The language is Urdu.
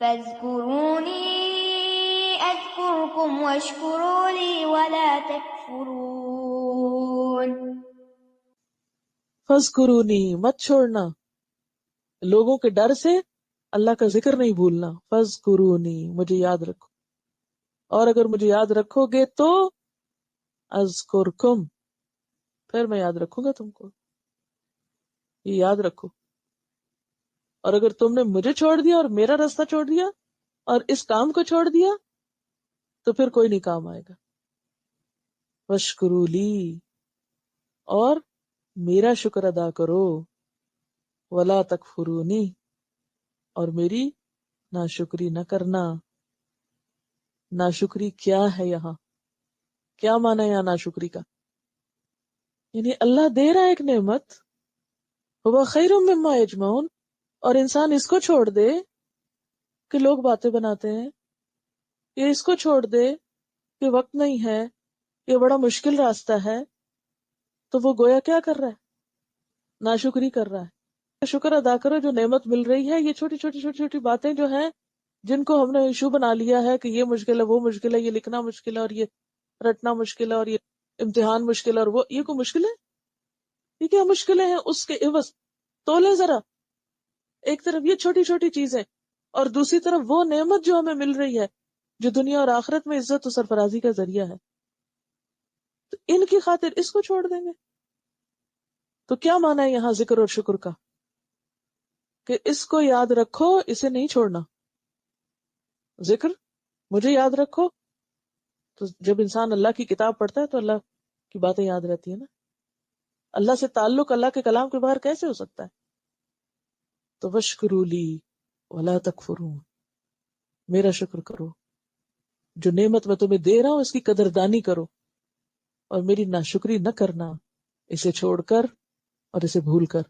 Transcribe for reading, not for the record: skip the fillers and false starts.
فاذكروني أذكركم واشكروا لي ولا تكفرون. فَاذْكُرُونِی، مت چھوڑنا، لوگوں کے ڈر سے اللہ کا ذکر نہیں بھولنا. فَاذْكُرُونِی، مجھے یاد رکھو، اور اگر مجھے یاد رکھو گے تو اذکرکم، پھر میں یاد رکھوں گا تم کو. یہ یاد رکھو. اور اگر تم نے مجھے چھوڑ دیا اور میرا راستہ چھوڑ دیا اور اس کام کو چھوڑ دیا تو پھر کوئی نہیں کام آئے گا. وَاشْکُرُوا لِی، اور میرا شکر ادا کرو. وَلَا تَکْفُرُونِی، اور میری ناشکری نہ کرنا. ناشکری کیا ہے یہاں؟ کیا معنی ہے یہاں ناشکری کا؟ یعنی اللہ دے رہا ہے ایک نعمت، وہ خیر مما یجمعون، اور انسان اس کو چھوڑ دے کہ لوگ باتیں بناتے ہیں، یا اس کو چھوڑ دے کہ وقت نہیں ہے، یہ بڑا مشکل راستہ ہے، تو وہ گویا کیا کر رہا ہے؟ ناشکری کر رہا ہے. شکر ادا کرو جو نعمت مل رہی ہے. یہ چھوٹی چھوٹی چھوٹی چھوٹی باتیں جو ہیں جن کو ہم نے ایشو بنا لیا ہے کہ یہ مشکل ہے، وہ مشکل ہے، یہ لکھنا مشکل ہے، اور یہ رٹنا مشکل ہے، اور یہ امتحان مشکل ہے، اور وہ یہ کوئی مشکل ہے؟ یہ کیا مشکلیں ہیں اس کے عوض؟ تولے ذرا ایک طرف یہ چھوٹی چھوٹی چیزیں، اور دوسری طرف وہ نعمت جو ہمیں مل رہی ہے جو دنیا اور آخرت میں عزت و سرفرازی کا ذریعہ ہے، تو ان کی خاطر اس کو چھوڑ دیں گے؟ تو کیا معنی ہے یہاں ذکر اور شکر کا؟ کہ اس کو یاد رکھو، اسے نہیں چھوڑنا. ذکر، مجھے یاد رکھو. تو جب انسان اللہ کی کتاب پڑھتا ہے تو اللہ کی باتیں یاد رہتی ہیں نا. اللہ سے تعلق اللہ کے کلام کے باہر کیسے ہو سکتا ہے؟ تو وَاشْکُرُوا لِی وَلَا تَکْفُرُونِ، میرا شکر کرو، جو نعمت میں تمہیں دے رہا ہوں اس کی قدردانی کرو، اور میری ناشکری نہ کرنا، اسے چھوڑ کر اور اسے بھول کر.